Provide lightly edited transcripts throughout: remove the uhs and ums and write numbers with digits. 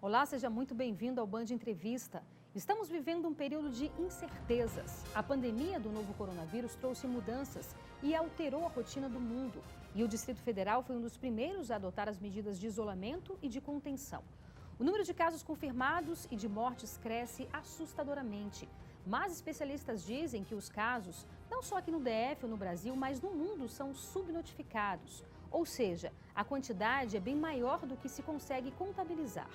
Olá, seja muito bem-vindo ao Band Entrevista. Estamos vivendo um período de incertezas. A pandemia do novo coronavírus trouxe mudanças e alterou a rotina do mundo. E o Distrito Federal foi um dos primeiros a adotar as medidas de isolamento e de contenção. O número de casos confirmados e de mortes cresce assustadoramente. Mas especialistas dizem que os casos, não só aqui no DF ou no Brasil, mas no mundo, são subnotificados. Ou seja, a quantidade é bem maior do que se consegue contabilizar.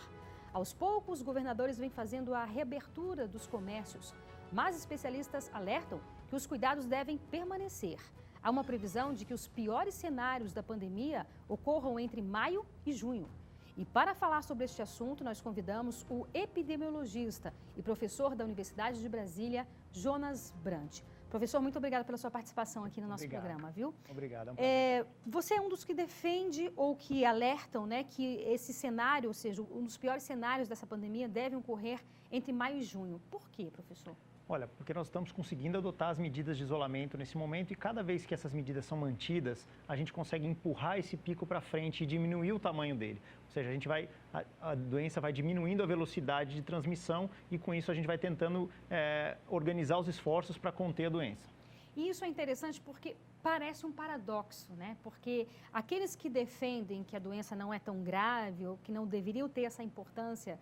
Aos poucos, os governadores vêm fazendo a reabertura dos comércios, mas especialistas alertam que os cuidados devem permanecer. Há uma previsão de que os piores cenários da pandemia ocorram entre maio e junho. E para falar sobre este assunto, nós convidamos o epidemiologista e professor da Universidade de Brasília, Jonas Brant. Professor, muito obrigada pela sua participação aqui no nosso programa, viu? Obrigado. Você é um dos que defende ou que alertam, né, que esse cenário, ou seja, um dos piores cenários dessa pandemia deve ocorrer entre maio e junho. Por quê, professor? Olha, porque nós estamos conseguindo adotar as medidas de isolamento nesse momento e cada vez que essas medidas são mantidas, a gente consegue empurrar esse pico para frente e diminuir o tamanho dele. Ou seja, a doença vai diminuindo a velocidade de transmissão e com isso a gente vai tentando organizar os esforços para conter a doença. E isso é interessante porque parece um paradoxo, né? Porque aqueles que defendem que a doença não é tão grave ou que não deveriam ter essa importância,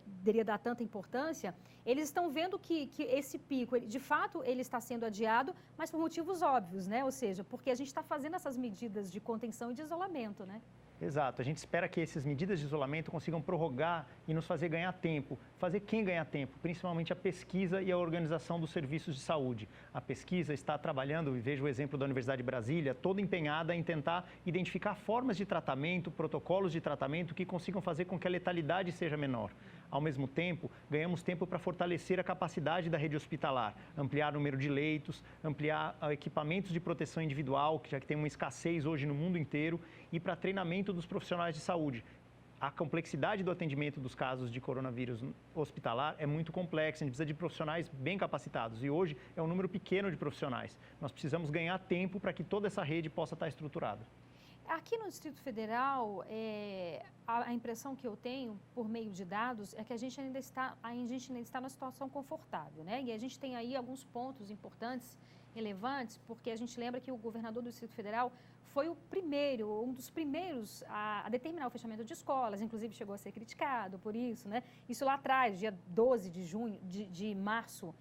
deveria dar tanta importância, eles estão vendo que esse pico, de fato, ele está sendo adiado, mas por motivos óbvios, né? Ou seja, porque a gente está fazendo essas medidas de contenção e de isolamento, né? Exato, a gente espera que essas medidas de isolamento consigam prorrogar e nos fazer ganhar tempo. Fazer quem ganhar tempo? Principalmente a pesquisa e a organização dos serviços de saúde. A pesquisa está trabalhando, e vejo o exemplo da Universidade de Brasília, toda empenhada em tentar identificar formas de tratamento, protocolos de tratamento que consigam fazer com que a letalidade seja menor. Ao mesmo tempo, ganhamos tempo para fortalecer a capacidade da rede hospitalar, ampliar o número de leitos, ampliar equipamentos de proteção individual, já que tem uma escassez hoje no mundo inteiro, e para treinamento dos profissionais de saúde. A complexidade do atendimento dos casos de coronavírus hospitalar é muito complexa, a gente precisa de profissionais bem capacitados e hoje é um número pequeno de profissionais. Nós precisamos ganhar tempo para que toda essa rede possa estar estruturada. Aqui no Distrito Federal, a impressão que eu tenho, por meio de dados, é que a gente ainda está numa situação confortável, né? E a gente tem aí alguns pontos importantes, relevantes, porque a gente lembra que o governador do Distrito Federal foi um dos primeiros a determinar o fechamento de escolas, inclusive chegou a ser criticado por isso, né? Isso lá atrás, dia 12 de março.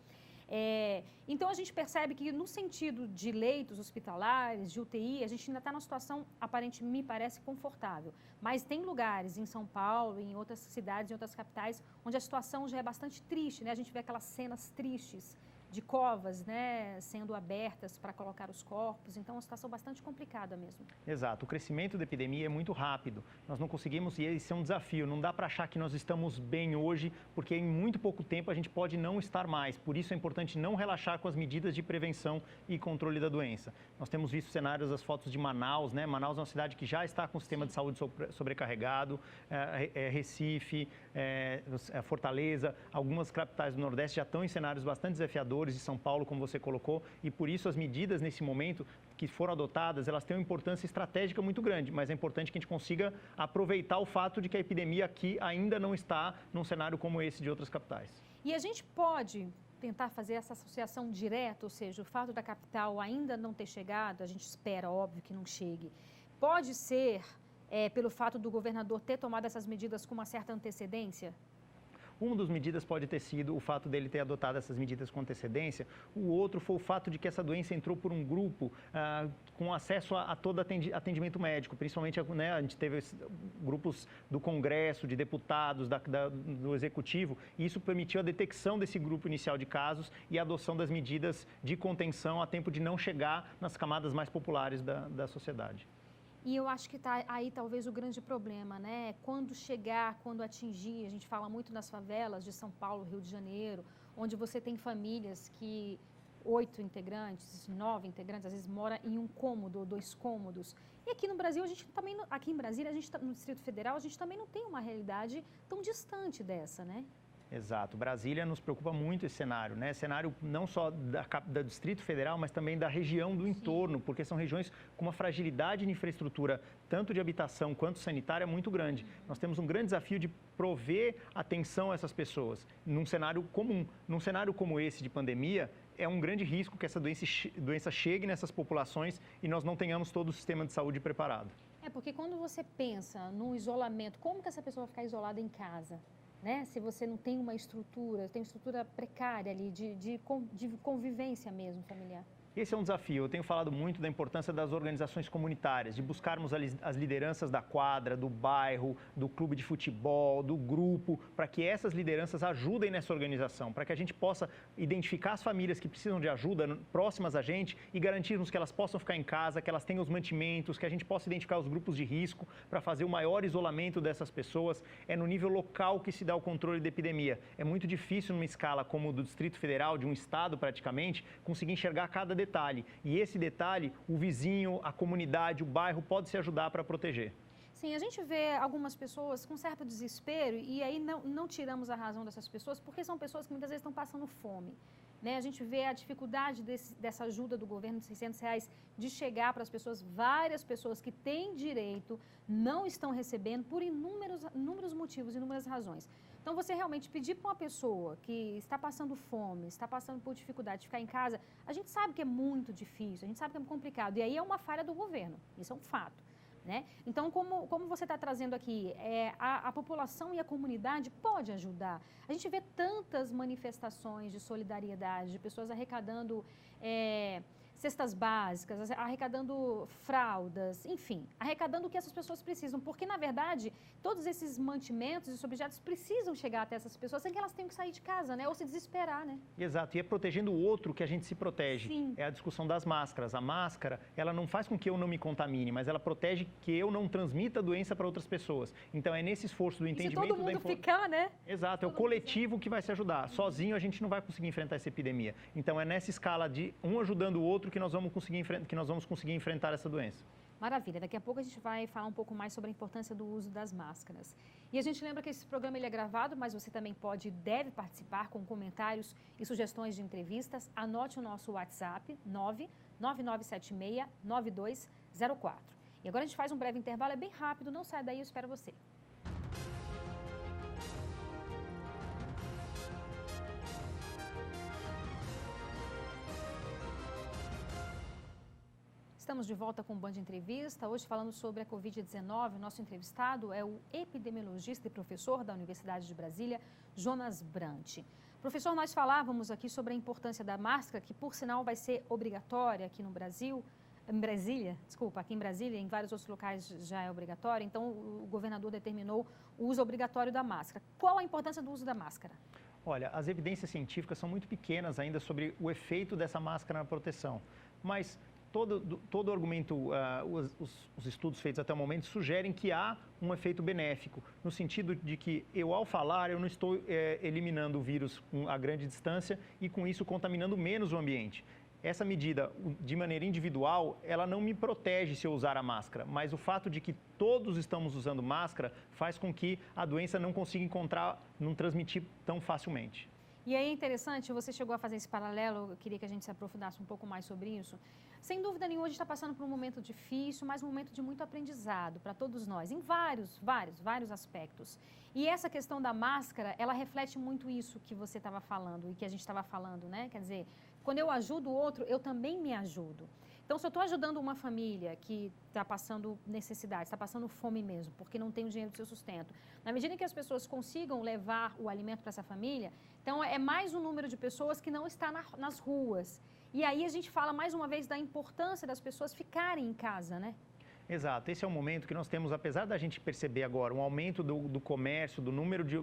Então, a gente percebe que no sentido de leitos hospitalares, de UTI, a gente ainda está numa situação, aparentemente, me parece confortável. Mas tem lugares em São Paulo, em outras cidades, em outras capitais, onde a situação já é bastante triste, né? A gente vê aquelas cenas tristes de covas, né, sendo abertas para colocar os corpos. Então, é uma situação bastante complicada mesmo. Exato. O crescimento da epidemia é muito rápido. Nós não conseguimos, e esse é um desafio, não dá para achar que nós estamos bem hoje, porque em muito pouco tempo a gente pode não estar mais. Por isso é importante não relaxar com as medidas de prevenção e controle da doença. Nós temos visto cenários, as fotos de Manaus, né? Manaus é uma cidade que já está com o sistema de saúde sobrecarregado, Recife, Fortaleza, algumas capitais do Nordeste já estão em cenários bastante desafiadores, de São Paulo, como você colocou, e por isso as medidas nesse momento que foram adotadas, elas têm uma importância estratégica muito grande, mas é importante que a gente consiga aproveitar o fato de que a epidemia aqui ainda não está num cenário como esse de outras capitais. E a gente pode tentar fazer essa associação direta, ou seja, o fato da capital ainda não ter chegado, a gente espera, óbvio, que não chegue, pode ser pelo fato do governador ter tomado essas medidas com uma certa antecedência? Uma das medidas pode ter sido o fato dele ter adotado essas medidas com antecedência. O outro foi o fato de que essa doença entrou por um grupo com acesso a todo atendimento médico. Principalmente, né, a gente teve grupos do Congresso, de deputados, do Executivo. E isso permitiu a detecção desse grupo inicial de casos e a adoção das medidas de contenção a tempo de não chegar nas camadas mais populares da sociedade. E eu acho que está aí talvez o grande problema, né? Quando chegar, quando atingir, a gente fala muito nas favelas de São Paulo, Rio de Janeiro, onde você tem famílias que 8 integrantes, 9 integrantes, às vezes mora em um cômodo ou 2 cômodos. E aqui no Brasil, a gente também, aqui em Brasília, no Distrito Federal, a gente também não tem uma realidade tão distante dessa, né? Exato. Brasília nos preocupa muito esse cenário, né? Cenário não só do Distrito Federal, mas também da região do entorno, porque são regiões com uma fragilidade de infraestrutura, tanto de habitação quanto sanitária, muito grande. Nós temos um grande desafio de prover atenção a essas pessoas num cenário comum. Num cenário como esse de pandemia, é um grande risco que essa doença chegue nessas populações e nós não tenhamos todo o sistema de saúde preparado. Porque quando você pensa no isolamento, como que essa pessoa vai ficar isolada em casa? Né? Se você não tem uma estrutura, tem uma estrutura precária ali de convivência mesmo familiar. Esse é um desafio. Eu tenho falado muito da importância das organizações comunitárias, de buscarmos as lideranças da quadra, do bairro, do clube de futebol, do grupo, para que essas lideranças ajudem nessa organização, para que a gente possa identificar as famílias que precisam de ajuda próximas a gente e garantirmos que elas possam ficar em casa, que elas tenham os mantimentos, que a gente possa identificar os grupos de risco para fazer o maior isolamento dessas pessoas. É no nível local que se dá o controle da epidemia. É muito difícil, numa escala como do Distrito Federal, de um estado praticamente, conseguir enxergar cada detalhe. E esse detalhe, o vizinho, a comunidade, o bairro pode se ajudar para proteger. Sim, a gente vê algumas pessoas com certo desespero e aí não tiramos a razão dessas pessoas porque são pessoas que muitas vezes estão passando fome. Né? A gente vê a dificuldade dessa ajuda do governo de R$600 de chegar para as pessoas. Várias pessoas que têm direito não estão recebendo por inúmeros motivos, inúmeras razões. Então, você realmente pedir para uma pessoa que está passando fome, está passando por dificuldade de ficar em casa, a gente sabe que é muito difícil, a gente sabe que é complicado. E aí é uma falha do governo, isso é um fato. Né? Então, como você está trazendo aqui, a população e a comunidade pode ajudar. A gente vê tantas manifestações de solidariedade, de pessoas arrecadando cestas básicas, arrecadando fraldas, enfim, arrecadando o que essas pessoas precisam, porque, na verdade, todos esses mantimentos, esses objetos precisam chegar até essas pessoas sem que elas tenham que sair de casa, né? Ou se desesperar, né? Exato, e é protegendo o outro que a gente se protege. Sim. É a discussão das máscaras. A máscara, ela não faz com que eu não me contamine, mas ela protege que eu não transmita a doença para outras pessoas. Então, é nesse esforço do entendimento... E se todo mundo ficar, né? Exato, é o coletivo que vai se ajudar. Sozinho, a gente não vai conseguir enfrentar essa epidemia. Então, é nessa escala de um ajudando o outro que nós vamos conseguir enfrentar essa doença. Maravilha. Daqui a pouco a gente vai falar um pouco mais sobre a importância do uso das máscaras. E a gente lembra que esse programa ele é gravado, mas você também pode e deve participar com comentários e sugestões de entrevistas. Anote o nosso WhatsApp, 99976-9204. E agora a gente faz um breve intervalo, é bem rápido, não sai daí, eu espero você. Estamos de volta com o Band Entrevista, hoje falando sobre a Covid-19. Nosso entrevistado é o epidemiologista e professor da Universidade de Brasília, Jonas Brant. Professor, nós falávamos aqui sobre a importância da máscara, que por sinal vai ser obrigatória aqui no Brasil, aqui em Brasília, em vários outros locais já é obrigatória, então o governador determinou o uso obrigatório da máscara. Qual a importância do uso da máscara? Olha, as evidências científicas são muito pequenas ainda sobre o efeito dessa máscara na proteção, mas todo argumento, os estudos feitos até o momento sugerem que há um efeito benéfico, no sentido de que eu, ao falar, eu não estou eliminando o vírus a grande distância e, com isso, contaminando menos o ambiente. Essa medida, de maneira individual, ela não me protege se eu usar a máscara, mas o fato de que todos estamos usando máscara faz com que a doença não consiga não transmitir tão facilmente. E aí é interessante, você chegou a fazer esse paralelo, eu queria que a gente se aprofundasse um pouco mais sobre isso. Sem dúvida nenhuma, a gente está passando por um momento difícil, mas um momento de muito aprendizado para todos nós, em vários aspectos. E essa questão da máscara, ela reflete muito isso que você estava falando e que a gente estava falando, né? Quer dizer, quando eu ajudo o outro, eu também me ajudo. Então, se eu estou ajudando uma família que está passando necessidade, está passando fome mesmo, porque não tem o dinheiro do seu sustento, na medida em que as pessoas consigam levar o alimento para essa família, então é mais um número de pessoas que não está nas ruas. E aí a gente fala mais uma vez da importância das pessoas ficarem em casa, né? Exato, esse é o momento que nós temos, apesar da gente perceber agora um aumento do comércio, do número de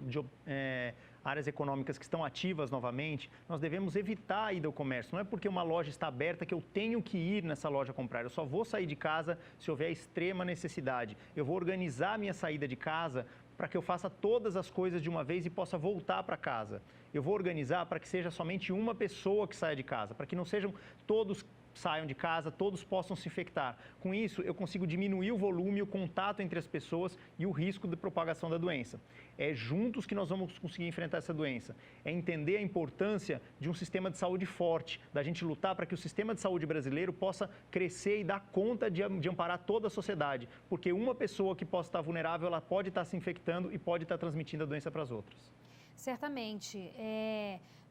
áreas econômicas que estão ativas novamente, nós devemos evitar a ida ao comércio. Não é porque uma loja está aberta que eu tenho que ir nessa loja comprar. Eu só vou sair de casa se houver extrema necessidade. Eu vou organizar a minha saída de casa para que eu faça todas as coisas de uma vez e possa voltar para casa. Eu vou organizar para que seja somente uma pessoa que saia de casa, para que não sejam todos saiam de casa, todos possam se infectar. Com isso, eu consigo diminuir o volume, o contato entre as pessoas e o risco de propagação da doença. É juntos que nós vamos conseguir enfrentar essa doença. É entender a importância de um sistema de saúde forte, da gente lutar para que o sistema de saúde brasileiro possa crescer e dar conta de amparar toda a sociedade. Porque uma pessoa que possa estar vulnerável, ela pode estar se infectando e pode estar transmitindo a doença para as outras. Certamente.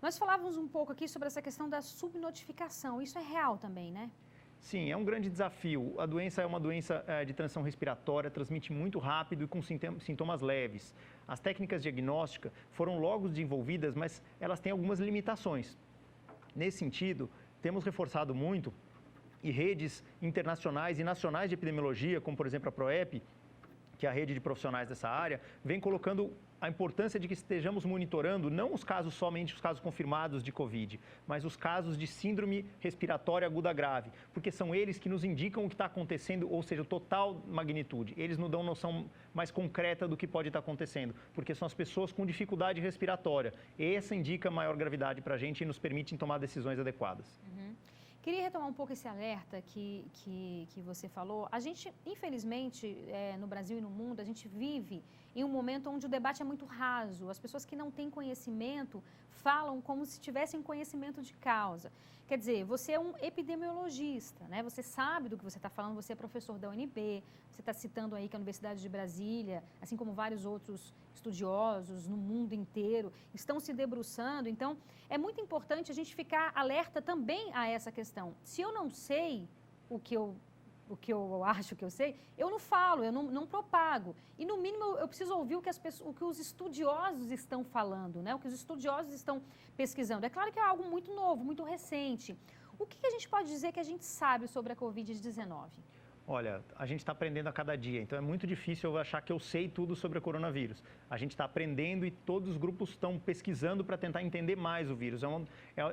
Nós falávamos um pouco aqui sobre essa questão da subnotificação. Isso é real também, né? Sim, é um grande desafio. A doença é uma doença de transmissão respiratória, transmite muito rápido e com sintomas leves. As técnicas diagnósticas foram logo desenvolvidas, mas elas têm algumas limitações. Nesse sentido, temos reforçado muito e redes internacionais e nacionais de epidemiologia, como por exemplo a PROEP, que é a rede de profissionais dessa área, vem colocando a importância de que estejamos monitorando não somente os casos confirmados de Covid, mas os casos de síndrome respiratória aguda grave, porque são eles que nos indicam o que está acontecendo, ou seja, total magnitude. Eles nos dão noção mais concreta do que pode estar acontecendo, porque são as pessoas com dificuldade respiratória. Essa indica maior gravidade para a gente e nos permite tomar decisões adequadas. Uhum. Queria retomar um pouco esse alerta que você falou. A gente, infelizmente, no Brasil e no mundo, a gente vive em um momento onde o debate é muito raso. As pessoas que não têm conhecimento falam como se tivessem conhecimento de causa. Quer dizer, você é um epidemiologista, né? Você sabe do que você está falando, você é professor da UNB, você está citando aí que a Universidade de Brasília, assim como vários outros estudiosos no mundo inteiro, estão se debruçando. Então, é muito importante a gente ficar alerta também a essa questão. Se eu não sei o que eu acho que eu sei, eu não falo, eu não propago. E, no mínimo, eu preciso ouvir o que os estudiosos estão falando, né? O que os estudiosos estão pesquisando. É claro que é algo muito novo, muito recente. O que a gente pode dizer que a gente sabe sobre a Covid-19? Olha, a gente está aprendendo a cada dia, então é muito difícil eu achar que eu sei tudo sobre o coronavírus. A gente está aprendendo e todos os grupos estão pesquisando para tentar entender mais o vírus.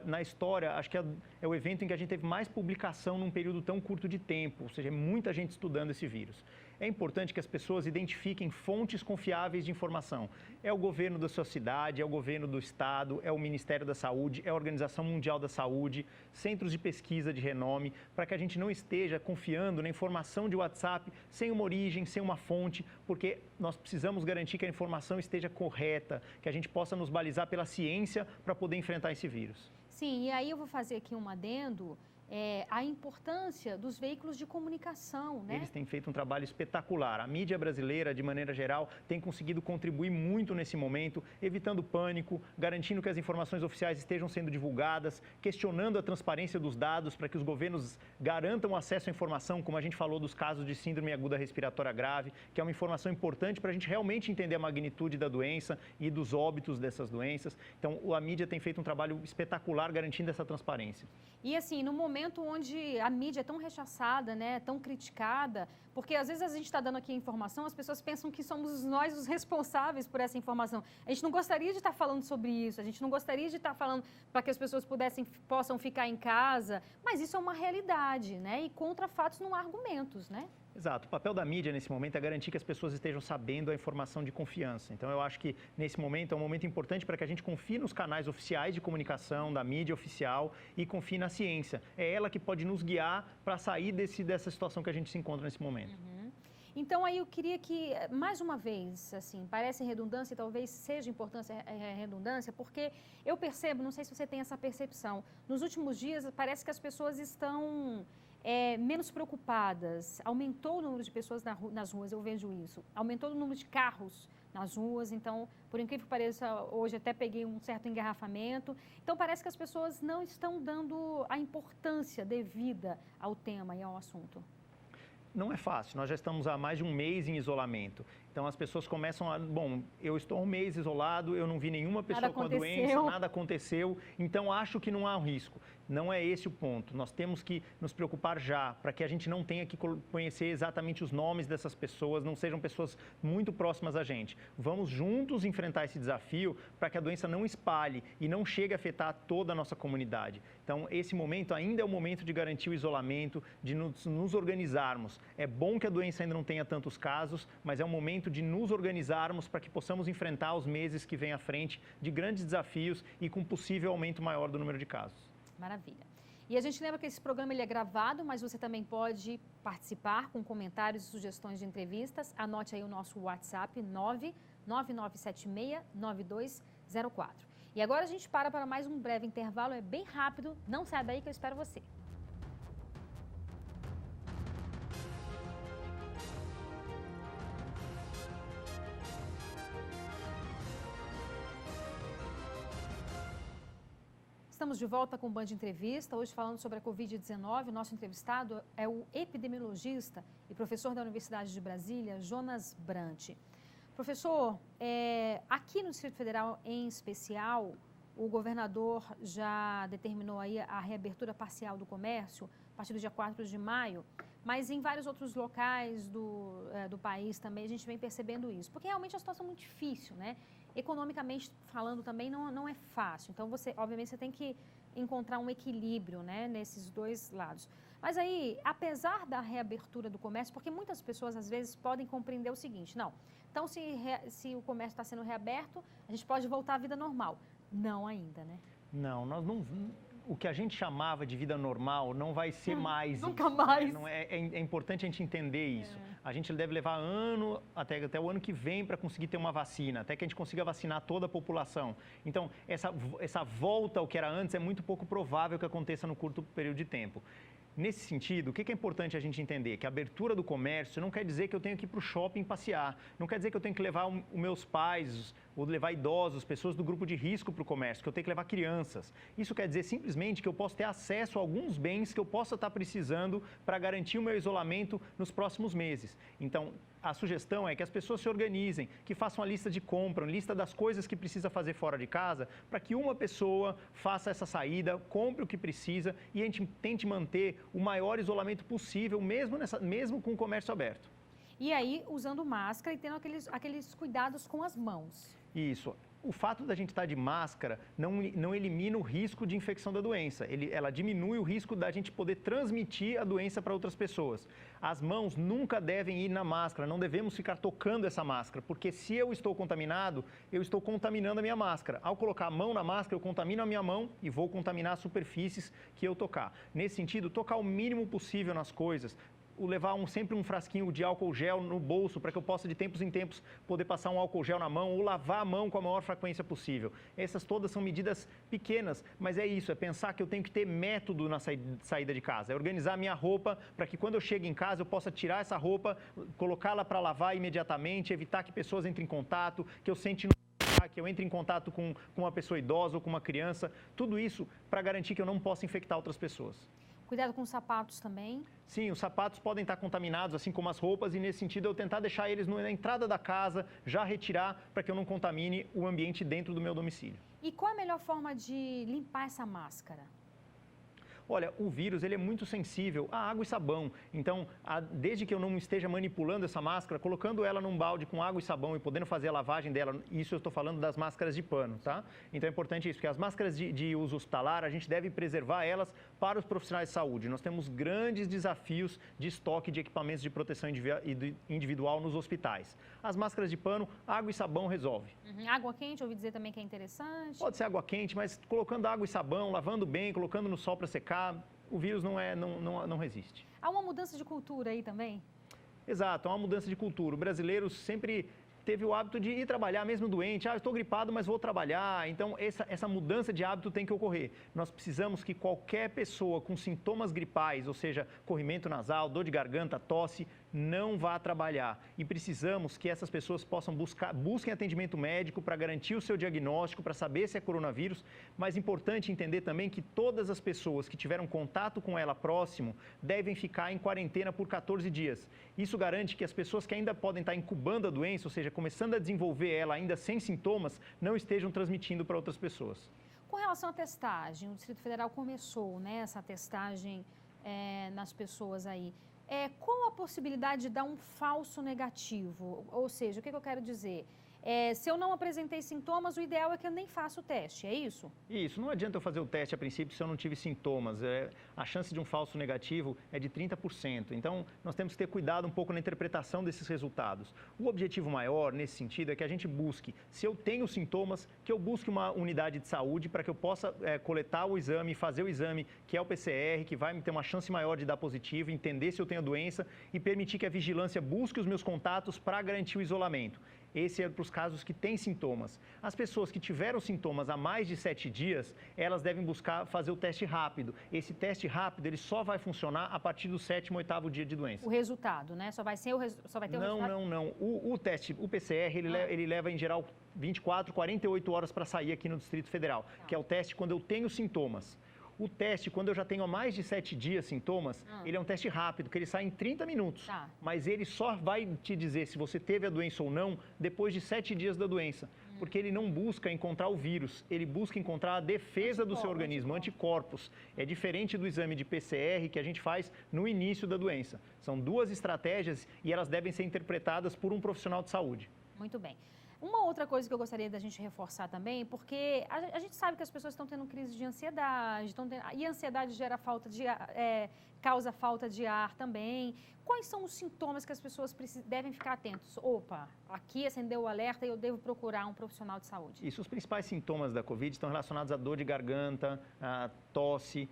Na história, acho que é o evento em que a gente teve mais publicação num período tão curto de tempo, ou seja, é muita gente estudando esse vírus. É importante que as pessoas identifiquem fontes confiáveis de informação. É o governo da sua cidade, é o governo do estado, é o Ministério da Saúde, é a Organização Mundial da Saúde, centros de pesquisa de renome, para que a gente não esteja confiando na informação de WhatsApp sem uma origem, sem uma fonte, porque nós precisamos garantir que a informação esteja correta, que a gente possa nos balizar pela ciência para poder enfrentar esse vírus. Sim, e aí eu vou fazer aqui um adendo. A importância dos veículos de comunicação, né? Eles têm feito um trabalho espetacular. A mídia brasileira, de maneira geral, tem conseguido contribuir muito nesse momento, evitando pânico, garantindo que as informações oficiais estejam sendo divulgadas, questionando a transparência dos dados para que os governos garantam acesso à informação, como a gente falou dos casos de síndrome aguda respiratória grave, que é uma informação importante para a gente realmente entender a magnitude da doença e dos óbitos dessas doenças. Então, a mídia tem feito um trabalho espetacular garantindo essa transparência. E assim, no momento onde a mídia é tão rechaçada, né, tão criticada, porque às vezes a gente está dando aqui a informação, as pessoas pensam que somos nós os responsáveis por essa informação. A gente não gostaria de estar falando sobre isso, a gente não gostaria de estar falando para que as pessoas possam ficar em casa, mas isso é uma realidade, né? E contra fatos não há argumentos, né? Exato. O papel da mídia nesse momento é garantir que as pessoas estejam sabendo a informação de confiança. Então, eu acho que nesse momento é um momento importante para que a gente confie nos canais oficiais de comunicação, da mídia oficial e confie na ciência. É ela que pode nos guiar para sair dessa situação que a gente se encontra nesse momento. Uhum. Então, aí eu queria que, mais uma vez, assim, parece redundância e talvez seja importância redundância, porque eu percebo, não sei se você tem essa percepção, nos últimos dias parece que as pessoas estão menos preocupadas, aumentou o número de pessoas nas ruas, eu vejo isso, aumentou o número de carros nas ruas, então, por incrível que pareça, hoje até peguei um certo engarrafamento, então parece que as pessoas não estão dando a importância devida ao tema e ao assunto. Não é fácil, nós já estamos há mais de um mês em isolamento. Então, as pessoas começam a... Bom, eu estou um mês isolado, eu não vi nenhuma pessoa com a doença, nada aconteceu, então acho que não há um risco. Não é esse o ponto. Nós temos que nos preocupar já, para que a gente não tenha que conhecer exatamente os nomes dessas pessoas, não sejam pessoas muito próximas a gente. Vamos juntos enfrentar esse desafio para que a doença não espalhe e não chegue a afetar toda a nossa comunidade. Então, esse momento ainda é o momento de garantir o isolamento, de nos organizarmos. É bom que a doença ainda não tenha tantos casos, mas é um momento de nos organizarmos para que possamos enfrentar os meses que vêm à frente de grandes desafios e com possível aumento maior do número de casos. Maravilha. E a gente lembra que esse programa ele é gravado, mas você também pode participar com comentários e sugestões de entrevistas. Anote aí o nosso WhatsApp, 999769204. E agora a gente para mais um breve intervalo, é bem rápido, não sai daí que eu espero você. Estamos de volta com o Band Entrevista, hoje falando sobre a Covid-19. Nosso entrevistado é o epidemiologista e professor da Universidade de Brasília, Jonas Brant. Professor, aqui no Distrito Federal em especial, o governador já determinou aí a reabertura parcial do comércio a partir do dia 4 de maio, mas em vários outros locais do país também a gente vem percebendo isso, porque realmente é uma situação muito difícil, né? Economicamente falando também não é fácil, então obviamente você tem que encontrar um equilíbrio, né, nesses dois lados. Mas aí, apesar da reabertura do comércio, porque muitas pessoas às vezes podem compreender o seguinte, não, então se o comércio está sendo reaberto, a gente pode voltar à vida normal. Não ainda, né? Não, nós não... O que a gente chamava de vida normal não vai ser mais nunca isso. Mais. É importante a gente entender isso. A gente deve levar até o ano que vem para conseguir ter uma vacina, até que a gente consiga vacinar toda a população. Então, essa volta ao que era antes é muito pouco provável que aconteça no curto período de tempo. Nesse sentido, o que é importante a gente entender? Que a abertura do comércio não quer dizer que eu tenho que ir para o shopping passear, não quer dizer que eu tenho que levar os meus pais, ou levar idosos, pessoas do grupo de risco para o comércio, que eu tenho que levar crianças. Isso quer dizer simplesmente que eu posso ter acesso a alguns bens que eu possa estar precisando para garantir o meu isolamento nos próximos meses. Então, a sugestão é que as pessoas se organizem, que façam a lista de compra, a lista das coisas que precisa fazer fora de casa, para que uma pessoa faça essa saída, compre o que precisa e a gente tente manter o maior isolamento possível, mesmo com o comércio aberto. E aí, usando máscara e tendo aqueles cuidados com as mãos. Isso. O fato da gente estar de máscara não elimina o risco de infecção da doença. Ela diminui o risco da gente poder transmitir a doença para outras pessoas. As mãos nunca devem ir na máscara, não devemos ficar tocando essa máscara, porque se eu estou contaminado, eu estou contaminando a minha máscara. Ao colocar a mão na máscara, eu contamino a minha mão e vou contaminar as superfícies que eu tocar. Nesse sentido, tocar o mínimo possível nas coisas, levar sempre um frasquinho de álcool gel no bolso para que eu possa de tempos em tempos poder passar um álcool gel na mão ou lavar a mão com a maior frequência possível. Essas todas são medidas pequenas, mas é isso, é pensar que eu tenho que ter método na saída de casa, é organizar a minha roupa para que quando eu chego em casa eu possa tirar essa roupa, colocá-la para lavar imediatamente, evitar que pessoas entrem em contato, que eu que eu entre em contato com uma pessoa idosa ou com uma criança, tudo isso para garantir que eu não possa infectar outras pessoas. Cuidado com os sapatos também. Sim, os sapatos podem estar contaminados, assim como as roupas, e nesse sentido eu tentar deixar eles na entrada da casa, já retirar, para que eu não contamine o ambiente dentro do meu domicílio. E qual é a melhor forma de limpar essa máscara? Olha, o vírus ele é muito sensível a água e sabão. Então, desde que eu não esteja manipulando essa máscara, colocando ela num balde com água e sabão e podendo fazer a lavagem dela, isso eu estou falando das máscaras de pano, tá? Então é importante isso, porque as máscaras de uso hospitalar, a gente deve preservar elas para os profissionais de saúde. Nós temos grandes desafios de estoque de equipamentos de proteção individual nos hospitais. As máscaras de pano, água e sabão resolve. Água quente, ouvi dizer também que é interessante. Pode ser água quente, mas colocando água e sabão, lavando bem, colocando no sol para secar, o vírus não resiste. Há uma mudança de cultura aí também? Exato, há uma mudança de cultura. O brasileiro sempre teve o hábito de ir trabalhar mesmo doente. Ah, estou gripado, mas vou trabalhar. Então, essa mudança de hábito tem que ocorrer. Nós precisamos que qualquer pessoa com sintomas gripais, ou seja, corrimento nasal, dor de garganta, tosse, não vá trabalhar. E precisamos que essas pessoas busquem atendimento médico para garantir o seu diagnóstico, para saber se é coronavírus. Mas é importante entender também que todas as pessoas que tiveram contato com ela próximo devem ficar em quarentena por 14 dias. Isso garante que as pessoas que ainda podem estar incubando a doença, ou seja, começando a desenvolver ela ainda sem sintomas, não estejam transmitindo para outras pessoas. Com relação à testagem, o Distrito Federal começou, né, essa testagem nas pessoas aí. Qual a possibilidade de dar um falso negativo? Ou seja, o que eu quero dizer? Se eu não apresentei sintomas, o ideal é que eu nem faça o teste, é isso? Isso, não adianta eu fazer o teste a princípio se eu não tive sintomas. A chance de um falso negativo é de 30%. Então, nós temos que ter cuidado um pouco na interpretação desses resultados. O objetivo maior, nesse sentido, é que a gente busque, se eu tenho sintomas, que eu busque uma unidade de saúde para que eu possa coletar o exame, fazer o exame, que é o PCR, que vai me ter uma chance maior de dar positivo, entender se eu tenho a doença e permitir que a vigilância busque os meus contatos para garantir o isolamento. Esse é para os casos que têm sintomas. As pessoas que tiveram sintomas há mais de 7 dias, elas devem buscar fazer o teste rápido. Esse teste rápido, ele só vai funcionar a partir do 7º, 8º dia de doença. O resultado, né? Só vai ter o resultado? Não. O teste, o PCR, ele leva em geral 24, 48 horas para sair aqui no Distrito Federal, que é o teste quando eu tenho sintomas. O teste, quando eu já tenho há mais de 7 dias sintomas, ele é um teste rápido, que ele sai em 30 minutos. Tá. Mas ele só vai te dizer se você teve a doença ou não depois de 7 dias da doença. Porque ele não busca encontrar o vírus, ele busca encontrar a defesa do seu organismo, anticorpos. É diferente do exame de PCR que a gente faz no início da doença. São 2 estratégias e elas devem ser interpretadas por um profissional de saúde. Muito bem. Uma outra coisa que eu gostaria da gente reforçar também, porque a gente sabe que as pessoas estão tendo crise de ansiedade, e a ansiedade gera causa falta de ar também. Quais são os sintomas que as pessoas devem ficar atentos? Opa, aqui acendeu o alerta e eu devo procurar um profissional de saúde. Isso, os principais sintomas da Covid estão relacionados à dor de garganta, à tosse.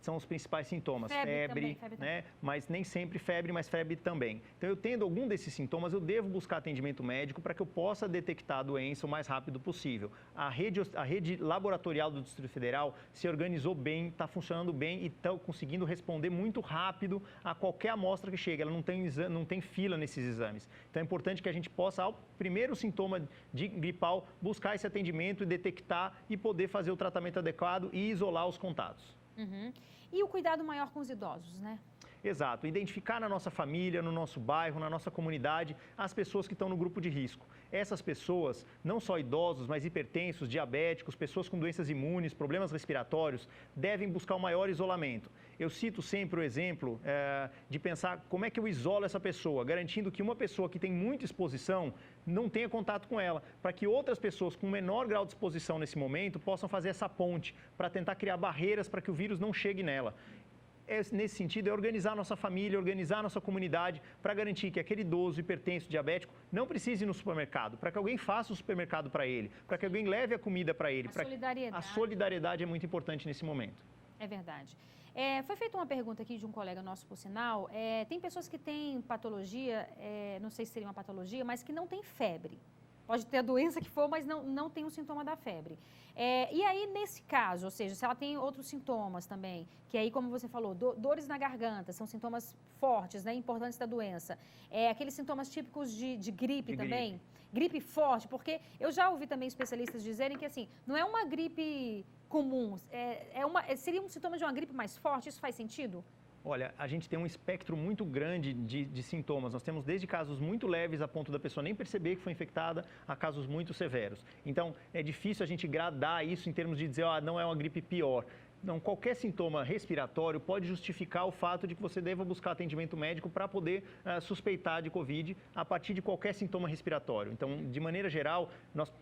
São os principais sintomas, febre, né? Mas nem sempre febre, mas febre também. Então, eu tendo algum desses sintomas, eu devo buscar atendimento médico para que eu possa detectar a doença o mais rápido possível. A rede laboratorial do Distrito Federal se organizou bem, está funcionando bem e está conseguindo responder muito rápido a qualquer amostra que chegue. Ela não tem fila nesses exames. Então, é importante que a gente possa, ao primeiro sintoma de gripal, buscar esse atendimento e detectar e poder fazer o tratamento adequado e isolar os contatos. Uhum. E o cuidado maior com os idosos, né? Exato. Identificar na nossa família, no nosso bairro, na nossa comunidade, as pessoas que estão no grupo de risco. Essas pessoas, não só idosos, mas hipertensos, diabéticos, pessoas com doenças imunes, problemas respiratórios, devem buscar o maior isolamento. Eu cito sempre o exemplo de pensar como é que eu isolo essa pessoa, garantindo que uma pessoa que tem muita exposição não tenha contato com ela, para que outras pessoas com menor grau de exposição nesse momento possam fazer essa ponte para tentar criar barreiras para que o vírus não chegue nela. Nesse sentido, é organizar a nossa família, organizar a nossa comunidade para garantir que aquele idoso, hipertenso, diabético não precise ir no supermercado, para que alguém faça o supermercado para ele, para que alguém leve a comida para ele. A solidariedade é muito importante nesse momento. É verdade. Foi feita uma pergunta aqui de um colega nosso, por sinal. Tem pessoas que têm patologia, não sei se seria uma patologia, mas que não tem febre. Pode ter a doença que for, mas não tem o sintoma da febre. E aí, nesse caso, ou seja, se ela tem outros sintomas também, que aí, como você falou, dores na garganta, são sintomas fortes, né, importantes da doença. Aqueles sintomas típicos de gripe também. Gripe forte, porque eu já ouvi também especialistas dizerem que, assim, não é uma gripe comum, seria um sintoma de uma gripe mais forte, isso faz sentido? Olha, a gente tem um espectro muito grande de sintomas. Nós temos desde casos muito leves a ponto da pessoa nem perceber que foi infectada, a casos muito severos. Então, é difícil a gente gradar isso em termos de dizer, não é uma gripe pior. Não, qualquer sintoma respiratório pode justificar o fato de que você deva buscar atendimento médico para poder suspeitar de Covid a partir de qualquer sintoma respiratório. Então, de maneira geral, nós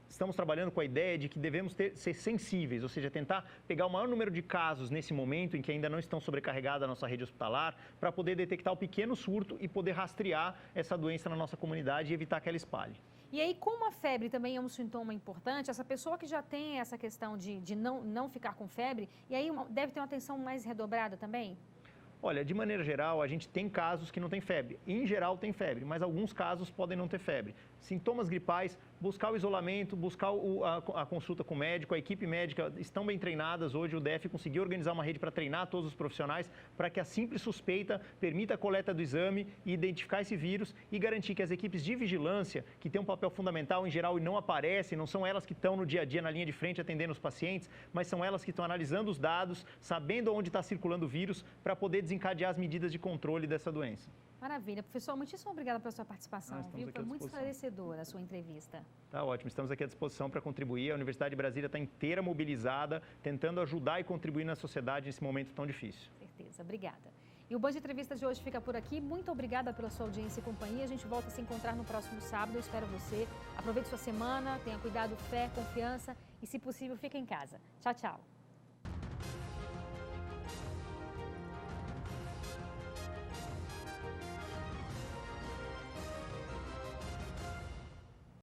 estamos trabalhando com a ideia de que devemos ser sensíveis, ou seja, tentar pegar o maior número de casos nesse momento em que ainda não estão sobrecarregadas a nossa rede hospitalar, para poder detectar o pequeno surto e poder rastrear essa doença na nossa comunidade e evitar que ela espalhe. E aí, como a febre também é um sintoma importante, essa pessoa que já tem essa questão de não ficar com febre, e aí deve ter uma atenção mais redobrada também? Olha, de maneira geral, a gente tem casos que não tem febre. Em geral, tem febre, mas alguns casos podem não ter febre. Sintomas gripais, buscar o isolamento, buscar a consulta com o médico, a equipe médica estão bem treinadas. Hoje o DF conseguiu organizar uma rede para treinar todos os profissionais para que a simples suspeita permita a coleta do exame e identificar esse vírus e garantir que as equipes de vigilância, que têm um papel fundamental em geral e não aparecem, não são elas que estão no dia a dia na linha de frente atendendo os pacientes, mas são elas que estão analisando os dados, sabendo onde está circulando o vírus para poder desencadear as medidas de controle dessa doença. Maravilha. Professor, muitíssimo obrigada pela sua participação. Foi muito esclarecedora a sua entrevista. Tá ótimo. Estamos aqui à disposição para contribuir. A Universidade de Brasília está inteira mobilizada, tentando ajudar e contribuir na sociedade nesse momento tão difícil. Certeza. Obrigada. E o Band Entrevista de hoje fica por aqui. Muito obrigada pela sua audiência e companhia. A gente volta a se encontrar no próximo sábado. Eu espero você. Aproveite sua semana, tenha cuidado, fé, confiança e, se possível, fique em casa. Tchau, tchau.